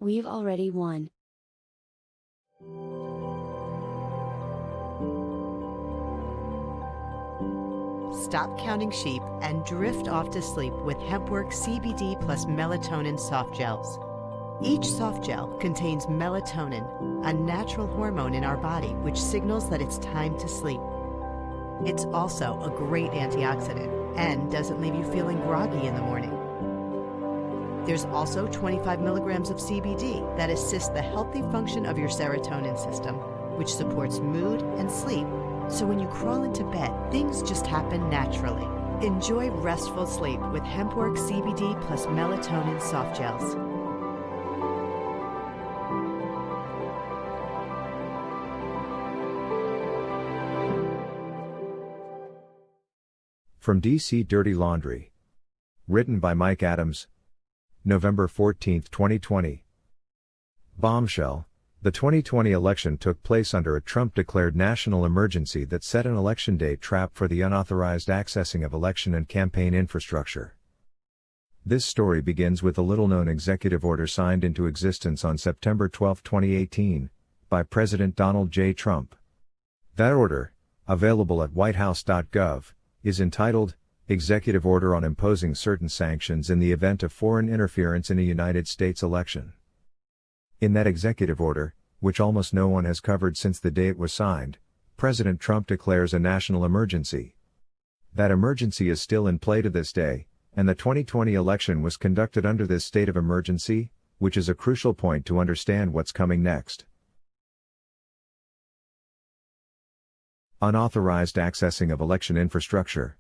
we've already won. Stop counting sheep and drift off to sleep with Hempwork CBD plus melatonin soft gels. Each soft gel contains melatonin, a natural hormone in our body which signals that it's time to sleep. It's also a great antioxidant and doesn't leave you feeling groggy in the morning. There's also 25 milligrams of CBD that assists the healthy function of your serotonin system, which supports mood and sleep. So when you crawl into bed, things just happen naturally. Enjoy restful sleep with Hempwork CBD plus melatonin soft gels. From DC Dirty Laundry. Written by Mike Adams. November 14, 2020. Bombshell. The 2020 election took place under a Trump-declared national emergency that set an election day trap for the unauthorized accessing of election and campaign infrastructure. This story begins with a little-known executive order signed into existence on September 12, 2018, by President Donald J. Trump. That order, available at whitehouse.gov, is entitled, Executive Order on Imposing Certain Sanctions in the Event of Foreign Interference in a United States Election. In that executive order, which almost no one has covered since the day it was signed, President Trump declares a national emergency. That emergency is still in play to this day, and the 2020 election was conducted under this state of emergency, which is a crucial point to understand what's coming next. Unauthorized accessing of election infrastructure.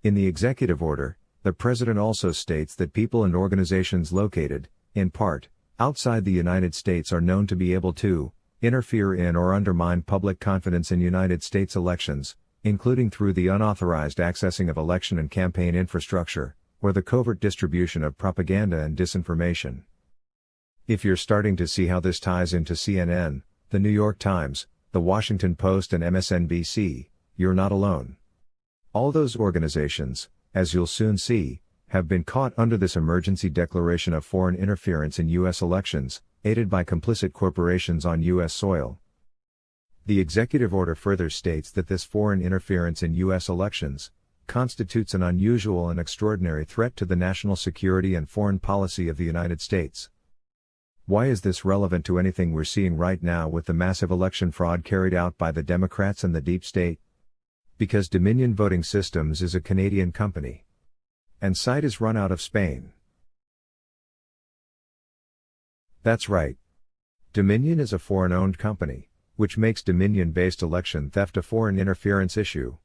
In the executive order, the President also states that people and organizations located, in part, outside the United States are known to be able to interfere in or undermine public confidence in United States elections, including through the unauthorized accessing of election and campaign infrastructure, or the covert distribution of propaganda and disinformation. If you're starting to see how this ties into CNN, The New York Times, The Washington Post and MSNBC, you're not alone. All those organizations, as you'll soon see, have been caught under this emergency declaration of foreign interference in U.S. elections, aided by complicit corporations on U.S. soil. The executive order further states that this foreign interference in U.S. elections constitutes an unusual and extraordinary threat to the national security and foreign policy of the United States. Why is this relevant to anything we're seeing right now with the massive election fraud carried out by the Democrats and the deep state? Because Dominion Voting Systems is a Canadian company. And site is run out of Spain. That's right. Dominion is a foreign-owned company, which makes Dominion-based election theft a foreign interference issue.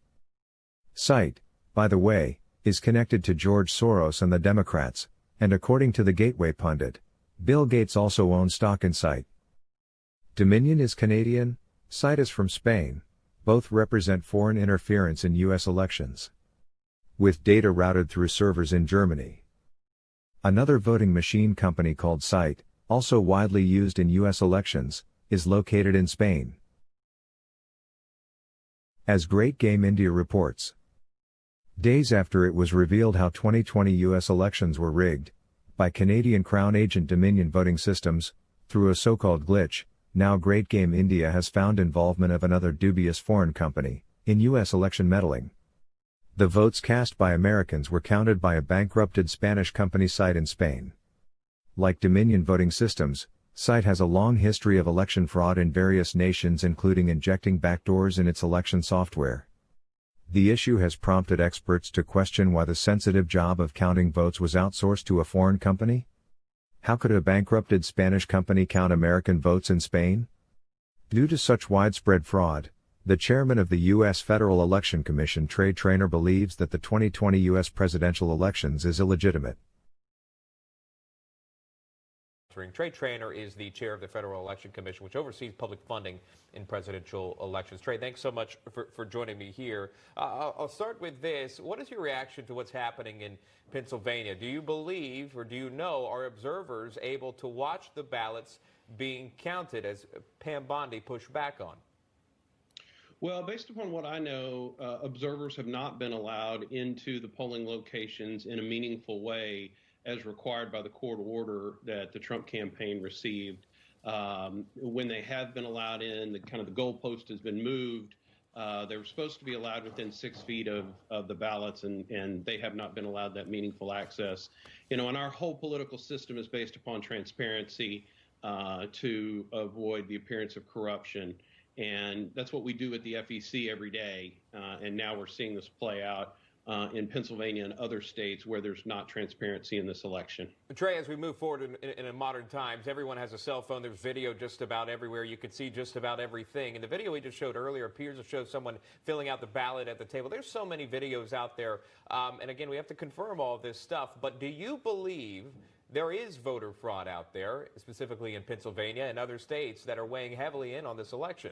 Site, by the way, is connected to George Soros and the Democrats, and according to the Gateway pundit, Bill Gates also owns stock in Site. Dominion is Canadian, Site is from Spain, both represent foreign interference in U.S. elections. With data routed through servers in Germany. Another voting machine company called Site, also widely used in U.S. elections, is located in Spain. As Great Game India reports, days after it was revealed how 2020 U.S. elections were rigged, by Canadian Crown agent Dominion Voting Systems, through a so-called glitch, now Great Game India has found involvement of another dubious foreign company, in U.S. election meddling. The votes cast by Americans were counted by a bankrupted Spanish company Site in Spain. Like Dominion Voting Systems, Site has a long history of election fraud in various nations, including injecting backdoors in its election software. The issue has prompted experts to question why the sensitive job of counting votes was outsourced to a foreign company. How could a bankrupted Spanish company count American votes in Spain? Due to such widespread fraud, the chairman of the U.S. Federal Election Commission, Trey Traynor, believes that the 2020 U.S. presidential elections is illegitimate. Trey Traynor is the chair of the Federal Election Commission, which oversees public funding in presidential elections. Trey, thanks so much for joining me here. I'll start with this. What is your reaction to what's happening in Pennsylvania? Do you believe, or do you know, are observers able to watch the ballots being counted, as Pam Bondi pushed back on? Well, based upon what I know, observers have not been allowed into the polling locations in a meaningful way as required by the court order that the Trump campaign received. When they have been allowed in, the goalpost has been moved. They were supposed to be allowed within 6 feet of the ballots, and they have not been allowed that meaningful access. And our whole political system is based upon transparency to avoid the appearance of corruption. And that's what we do at the FEC every day. And now we're seeing this play out in Pennsylvania and other states where there's not transparency in this election. Trey, as we move forward in modern times, everyone has a cell phone. There's video just about everywhere. You can see just about everything. And the video we just showed earlier appears to show someone filling out the ballot at the table. There's so many videos out there. And again, we have to confirm all this stuff. But do you believe there is voter fraud out there, specifically in Pennsylvania and other states that are weighing heavily in on this election?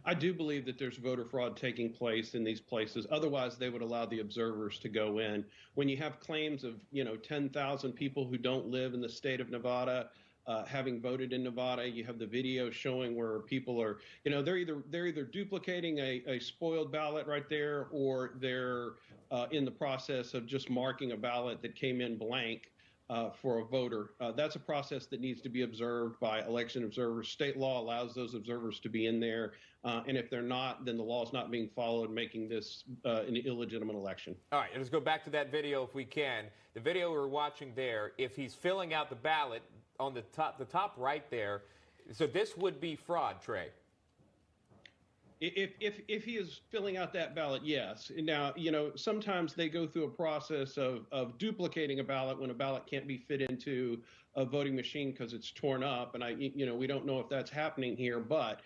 I do believe that there's voter fraud taking place in these places. Otherwise, they would allow the observers to go in. When you have claims of, 10,000 people who don't live in the state of Nevada having voted in Nevada, you have the video showing where people are, they're either duplicating a spoiled ballot right there, or they're in the process of just marking a ballot that came in blank. For a voter. That's a process that needs to be observed by election observers. State law allows those observers to be in there, and if they're not, then the law is not being followed, making this an illegitimate election. All right, let's go back to that video if we can. The video we're watching there, if he's filling out the ballot on the top right there, so this would be fraud, Trey. If he is filling out that ballot, yes. Now, sometimes they go through a process of duplicating a ballot when a ballot can't be fit into a voting machine because it's torn up, and we don't know if that's happening here. But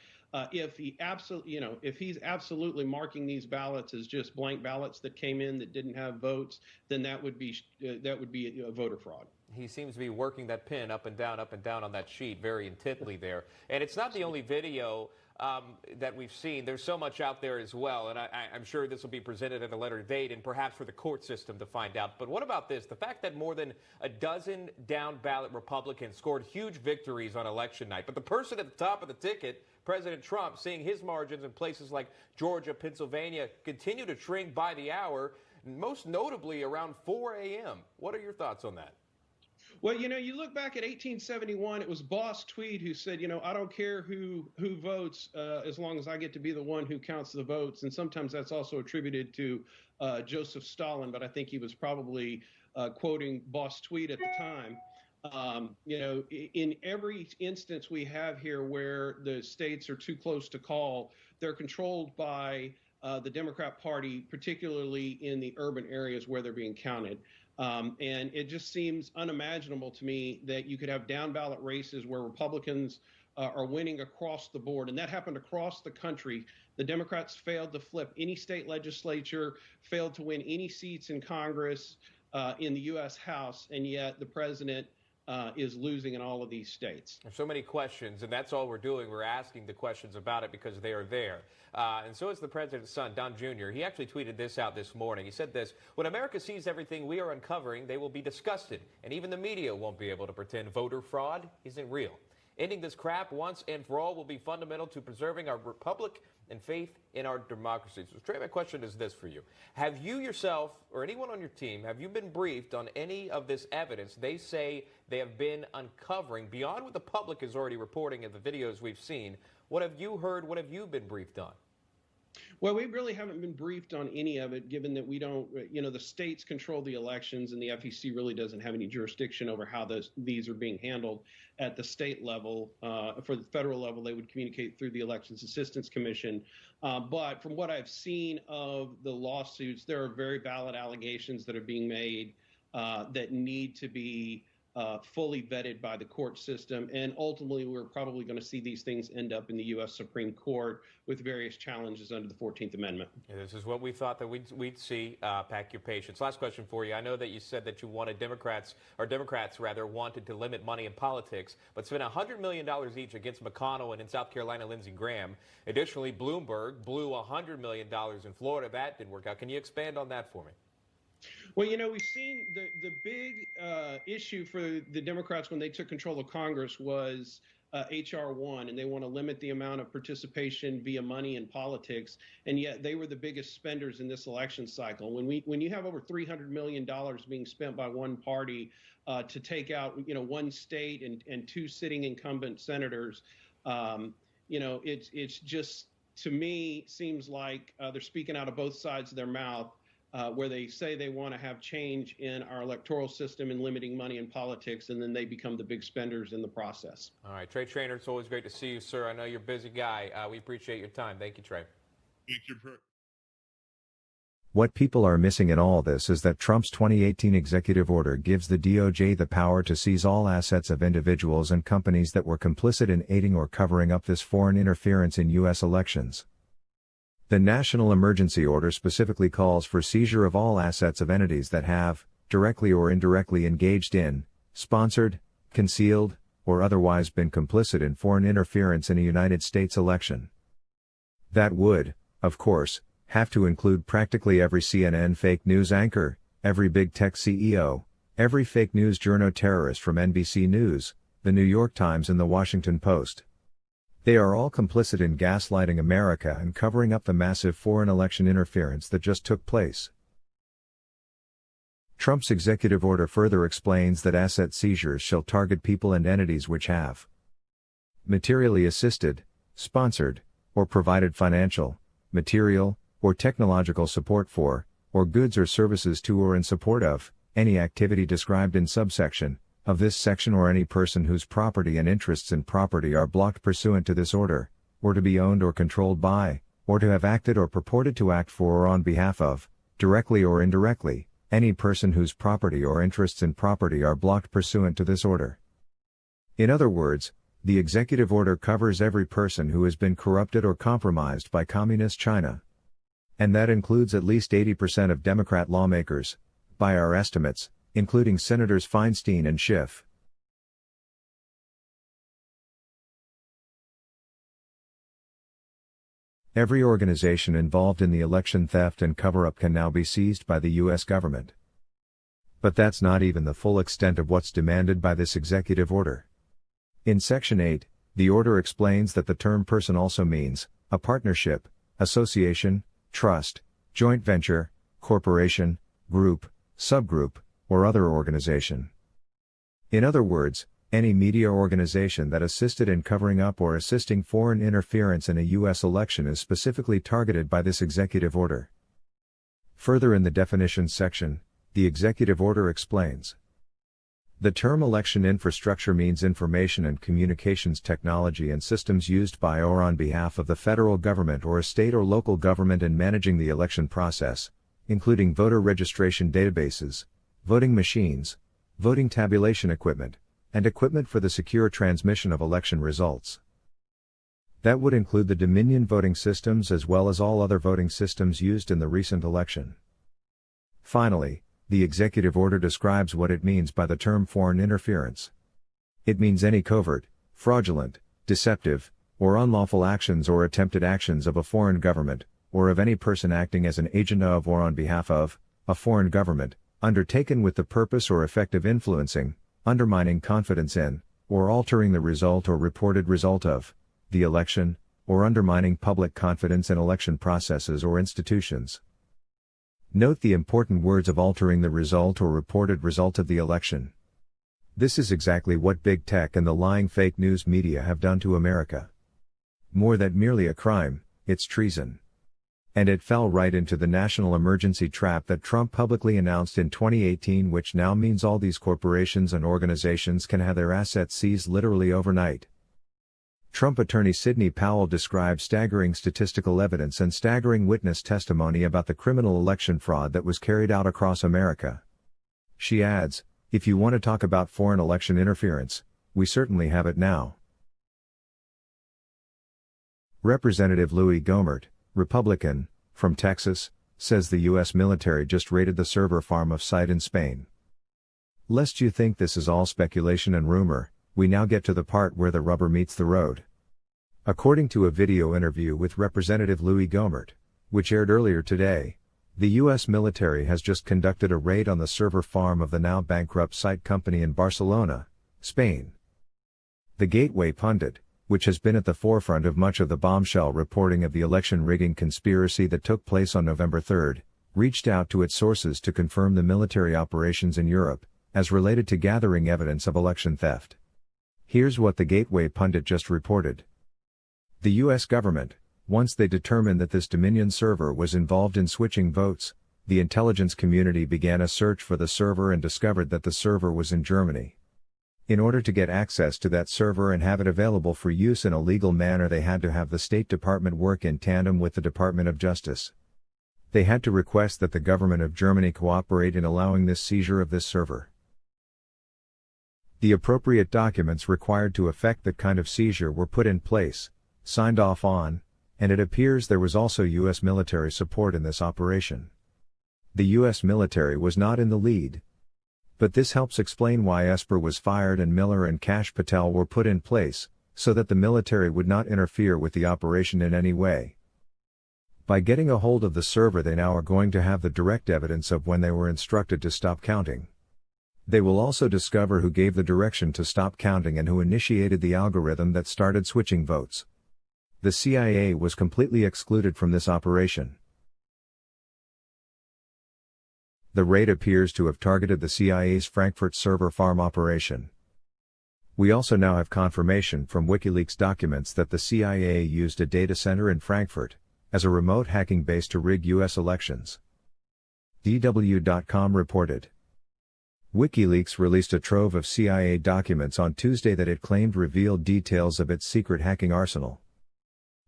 if he's absolutely marking these ballots as just blank ballots that came in that didn't have votes, then that would be a voter fraud. He seems to be working that pin up and down on that sheet very intently there. And it's not the only video that we've seen. There's so much out there as well, and I'm sure this will be presented at a later date and perhaps for the court system to find out. But what about this? The fact that more than a dozen down-ballot Republicans scored huge victories on election night, but the person at the top of the ticket, President Trump, seeing his margins in places like Georgia, Pennsylvania, continue to shrink by the hour, most notably around 4 a.m. What are your thoughts on that? Well, you look back at 1871, it was Boss Tweed who said, I don't care who votes as long as I get to be the one who counts the votes. And sometimes that's also attributed to Joseph Stalin, but I think he was probably quoting Boss Tweed at the time. In every instance we have here where the states are too close to call, they're controlled by the Democrat Party, particularly in the urban areas where they're being counted. And it just seems unimaginable to me that you could have down ballot races where Republicans are winning across the board. And that happened across the country. The Democrats failed to flip any state legislature, failed to win any seats in Congress, in the U.S. House, and yet the president is losing in all of these states. There's so many questions, and that's all we're doing. We're asking the questions about it because they are there. And so is the president's son, Don Jr. He actually tweeted this out this morning. He said this: "When America sees everything we are uncovering, they will be disgusted, and even the media won't be able to pretend voter fraud isn't real. Ending this crap once and for all will be fundamental to preserving our republic and faith in our democracy." So, Trey, my question is this for you. Have you yourself or anyone on your team, have you been briefed on any of this evidence they say they have been uncovering beyond what the public is already reporting in the videos we've seen? What have you heard? What have you been briefed on? Well, we really haven't been briefed on any of it, given that we don't, the states control the elections, and the FEC really doesn't have any jurisdiction over how these are being handled at the state level. For the federal level, they would communicate through the Elections Assistance Commission. But from what I've seen of the lawsuits, there are very valid allegations that are being made that need to be fully vetted by the court system. And ultimately, we're probably going to see these things end up in the U.S. Supreme Court with various challenges under the 14th Amendment. Yeah, this is what we thought that we'd see. Pack your patience. Last question for you. I know that you said that you wanted Democrats wanted to limit money in politics, but spent $100 million each against McConnell and in South Carolina, Lindsey Graham. Additionally, Bloomberg blew $100 million in Florida. That didn't work out. Can you expand on that for me? Well, we've seen the big issue for the Democrats when they took control of Congress was HR 1, and they want to limit the amount of participation via money in politics, and yet they were the biggest spenders in this election cycle. When you have over $300 million being spent by one party to take out one state and two sitting incumbent senators, it's just, to me, seems like they're speaking out of both sides of their mouth. Where they say they want to have change in our electoral system and limiting money in politics, and then they become the big spenders in the process. All right, Trey Traynor, it's always great to see you, sir. I know you're a busy guy. We appreciate your time. Thank you, Trey. Thank you. What people are missing in all this is that Trump's 2018 executive order gives the DOJ the power to seize all assets of individuals and companies that were complicit in aiding or covering up this foreign interference in U.S. elections. The National Emergency Order specifically calls for seizure of all assets of entities that have, directly or indirectly engaged in, sponsored, concealed, or otherwise been complicit in foreign interference in a United States election. That would, of course, have to include practically every CNN fake news anchor, every big tech CEO, every fake news journo terrorist from NBC News, the New York Times and the Washington Post. They are all complicit in gaslighting America and covering up the massive foreign election interference that just took place. Trump's executive order further explains that asset seizures shall target people and entities which have materially assisted, sponsored, or provided financial, material, or technological support for, or goods or services to or in support of, any activity described in subsection of this section or any person whose property and interests in property are blocked pursuant to this order, or to be owned or controlled by, or to have acted or purported to act for or on behalf of, directly or indirectly, any person whose property or interests in property are blocked pursuant to this order. In other words, the executive order covers every person who has been corrupted or compromised by Communist China. And that includes at least 80% of Democrat lawmakers, by our estimates, including Senators Feinstein and Schiff. Every organization involved in the election theft and cover-up can now be seized by the U.S. government. But that's not even the full extent of what's demanded by this executive order. In Section 8, the order explains that the term person also means a partnership, association, trust, joint venture, corporation, group, subgroup, or other organization. In other words, any media organization that assisted in covering up or assisting foreign interference in a U.S. election is specifically targeted by this executive order. Further in the definitions section, the executive order explains. The term election infrastructure means information and communications technology and systems used by or on behalf of the federal government or a state or local government in managing the election process, including voter registration databases, voting machines, voting tabulation equipment, and equipment for the secure transmission of election results. That would include the Dominion voting systems as well as all other voting systems used in the recent election. Finally, the executive order describes what it means by the term foreign interference. It means any covert, fraudulent, deceptive, or unlawful actions or attempted actions of a foreign government, or of any person acting as an agent of or on behalf of, a foreign government, undertaken with the purpose or effect of influencing, undermining confidence in, or altering the result or reported result of, the election, or undermining public confidence in election processes or institutions. Note the important words of altering the result or reported result of the election. This is exactly what big tech and the lying fake news media have done to America. More than merely a crime, it's treason. And it fell right into the national emergency trap that Trump publicly announced in 2018, which now means all these corporations and organizations can have their assets seized literally overnight. Trump attorney Sidney Powell described staggering statistical evidence and staggering witness testimony about the criminal election fraud that was carried out across America. She adds, "If you want to talk about foreign election interference, we certainly have it now." Representative Louis Gohmert, Republican, from Texas, says the U.S. military just raided the server farm of site in Spain. Lest you think this is all speculation and rumor, we now get to the part where the rubber meets the road. According to a video interview with Representative Louis Gohmert, which aired earlier today, the U.S. military has just conducted a raid on the server farm of the now bankrupt site company in Barcelona, Spain. The Gateway Pundit, which has been at the forefront of much of the bombshell reporting of the election rigging conspiracy that took place on November 3, reached out to its sources to confirm the military operations in Europe, as related to gathering evidence of election theft. Here's what the Gateway Pundit just reported. The U.S. government, once they determined that this Dominion server was involved in switching votes, the intelligence community began a search for the server and discovered that the server was in Germany. In order to get access to that server and have it available for use in a legal manner, they had to have the State Department work in tandem with the Department of Justice. They had to request that the government of Germany cooperate in allowing this seizure of this server. The appropriate documents required to effect that kind of seizure were put in place, signed off on, and it appears there was also U.S. military support in this operation. The U.S. military was not in the lead. But this helps explain why Esper was fired and Miller and Kash Patel were put in place, so that the military would not interfere with the operation in any way. By getting a hold of the server, they now are going to have the direct evidence of when they were instructed to stop counting. They will also discover who gave the direction to stop counting and who initiated the algorithm that started switching votes. The CIA was completely excluded from this operation. The raid appears to have targeted the CIA's Frankfurt server farm operation. We also now have confirmation from WikiLeaks documents that the CIA used a data center in Frankfurt as a remote hacking base to rig U.S. elections. DW.com reported. WikiLeaks released a trove of CIA documents on Tuesday that it claimed revealed details of its secret hacking arsenal.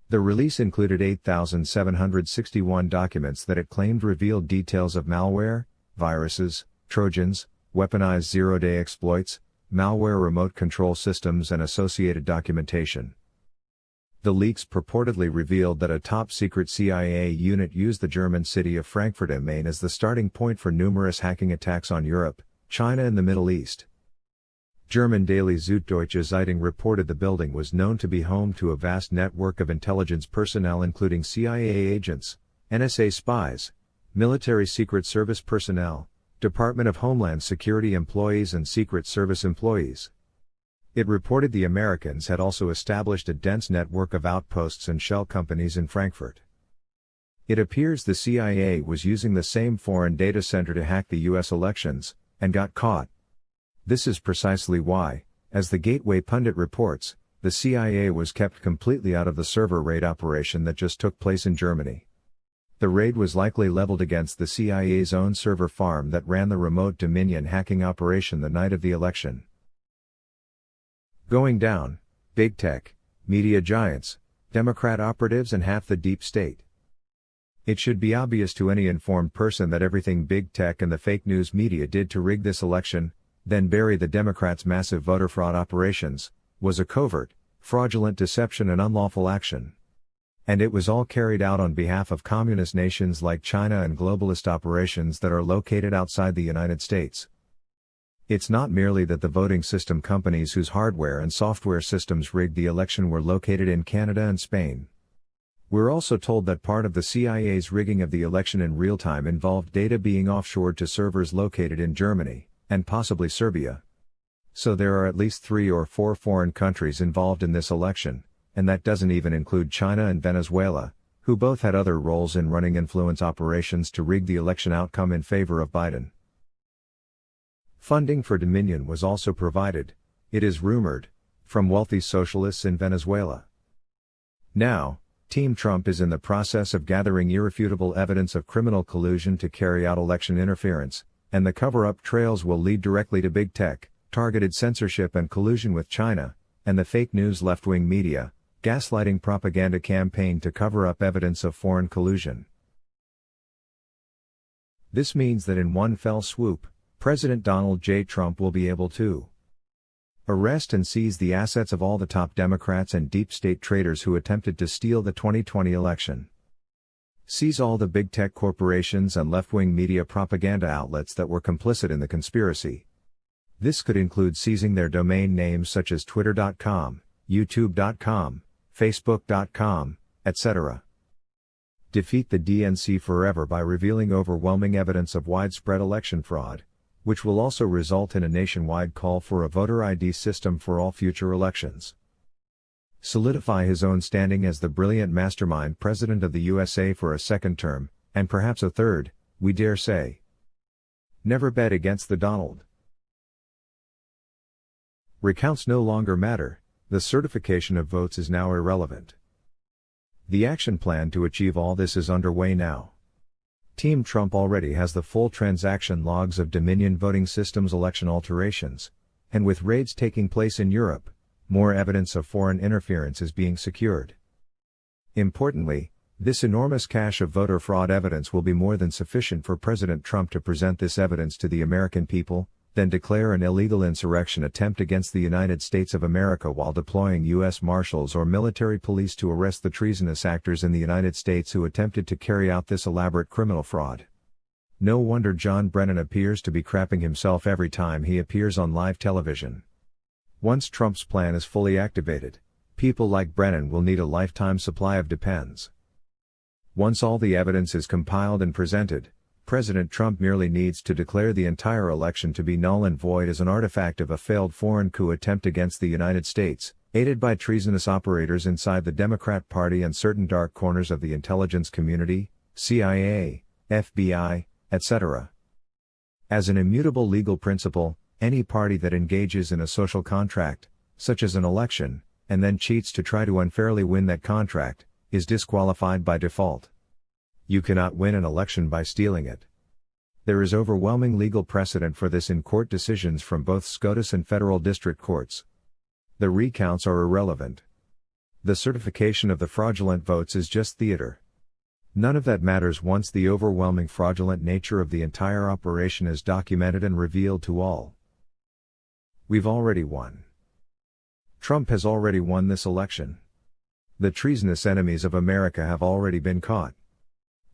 The release included 8,761 documents that it claimed revealed details of malware, viruses, trojans, weaponized zero-day exploits, malware remote control systems and associated documentation. The leaks purportedly revealed that a top-secret CIA unit used the German city of Frankfurt am Main as the starting point for numerous hacking attacks on Europe, China and the Middle East. German daily Süddeutsche Zeitung reported the building was known to be home to a vast network of intelligence personnel including CIA agents, NSA spies, military Secret Service personnel, Department of Homeland Security employees and Secret Service employees. It reported the Americans had also established a dense network of outposts and shell companies in Frankfurt. It appears the CIA was using the same foreign data center to hack the U.S. elections, and got caught. This is precisely why, as the Gateway Pundit reports, the CIA was kept completely out of the server raid operation that just took place in Germany. The raid was likely leveled against the CIA's own server farm that ran the remote Dominion hacking operation the night of the election. Going down, big tech, media giants, Democrat operatives and half the deep state. It should be obvious to any informed person that everything big tech and the fake news media did to rig this election, then bury the Democrats' massive voter fraud operations, was a covert, fraudulent deception and unlawful action. And it was all carried out on behalf of communist nations like China and globalist operations that are located outside the United States. It's not merely that the voting system companies whose hardware and software systems rigged the election were located in Canada and Spain. We're also told that part of the CIA's rigging of the election in real time involved data being offshored to servers located in Germany, and possibly Serbia. So there are at least 3 or 4 foreign countries involved in this election, and that doesn't even include China and Venezuela, who both had other roles in running influence operations to rig the election outcome in favor of Biden. Funding for Dominion was also provided, it is rumored, from wealthy socialists in Venezuela. Now, Team Trump is in the process of gathering irrefutable evidence of criminal collusion to carry out election interference, and the cover-up trails will lead directly to big tech, targeted censorship and collusion with China, and the fake news left-wing media, gaslighting propaganda campaign to cover up evidence of foreign collusion. This means that in one fell swoop, President Donald J. Trump will be able to arrest and seize the assets of all the top Democrats and deep state traitors who attempted to steal the 2020 election. Seize all the big tech corporations and left-wing media propaganda outlets that were complicit in the conspiracy. This could include seizing their domain names such as Twitter.com, YouTube.com, Facebook.com, etc. Defeat the DNC forever by revealing overwhelming evidence of widespread election fraud, which will also result in a nationwide call for a voter ID system for all future elections. Solidify his own standing as the brilliant mastermind president of the USA for a second term, and perhaps a third, we dare say. Never bet against the Donald. Recounts no longer matter, the certification of votes is now irrelevant. The action plan to achieve all this is underway now. Team Trump already has the full transaction logs of Dominion voting systems election alterations, and with raids taking place in Europe, more evidence of foreign interference is being secured. Importantly, this enormous cache of voter fraud evidence will be more than sufficient for President Trump to present this evidence to the American people, then declare an illegal insurrection attempt against the United States of America while deploying U.S. Marshals or military police to arrest the treasonous actors in the United States who attempted to carry out this elaborate criminal fraud. No wonder John Brennan appears to be crapping himself every time he appears on live television. Once Trump's plan is fully activated, people like Brennan will need a lifetime supply of Depends. Once all the evidence is compiled and presented, President Trump merely needs to declare the entire election to be null and void as an artifact of a failed foreign coup attempt against the United States, aided by treasonous operators inside the Democrat Party and certain dark corners of the intelligence community, CIA, FBI, etc. As an immutable legal principle, any party that engages in a social contract, such as an election, and then cheats to try to unfairly win that contract, is disqualified by default. You cannot win an election by stealing it. There is overwhelming legal precedent for this in court decisions from both SCOTUS and federal district courts. The recounts are irrelevant. The certification of the fraudulent votes is just theater. None of that matters once the overwhelming fraudulent nature of the entire operation is documented and revealed to all. We've already won. Trump has already won this election. The treasonous enemies of America have already been caught.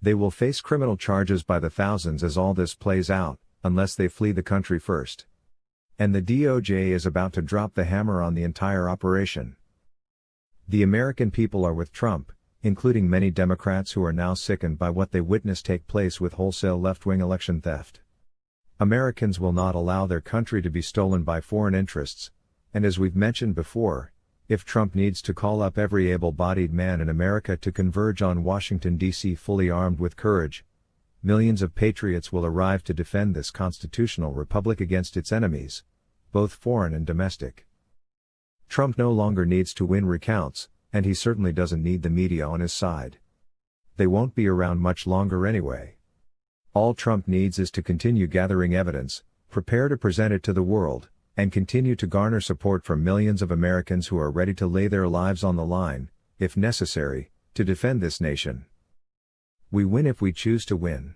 They will face criminal charges by the thousands as all this plays out, unless they flee the country first. And the DOJ is about to drop the hammer on the entire operation. The American people are with Trump, including many Democrats who are now sickened by what they witness take place with wholesale left-wing election theft. Americans will not allow their country to be stolen by foreign interests, and as we've mentioned before, if Trump needs to call up every able-bodied man in America to converge on Washington, D.C. fully armed with courage, millions of patriots will arrive to defend this constitutional republic against its enemies, both foreign and domestic. Trump no longer needs to win recounts, and he certainly doesn't need the media on his side. They won't be around much longer anyway. All Trump needs is to continue gathering evidence, prepare to present it to the world, and continue to garner support from millions of Americans who are ready to lay their lives on the line, if necessary, to defend this nation. We win if we choose to win.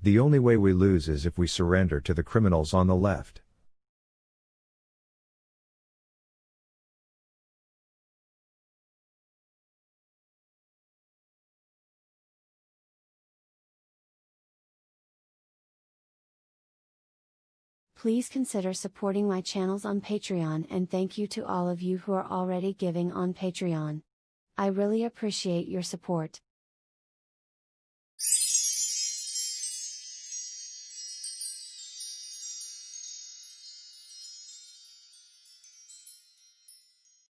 The only way we lose is if we surrender to the criminals on the left. Please consider supporting my channels on Patreon, and thank you to all of you who are already giving on Patreon. I really appreciate your support.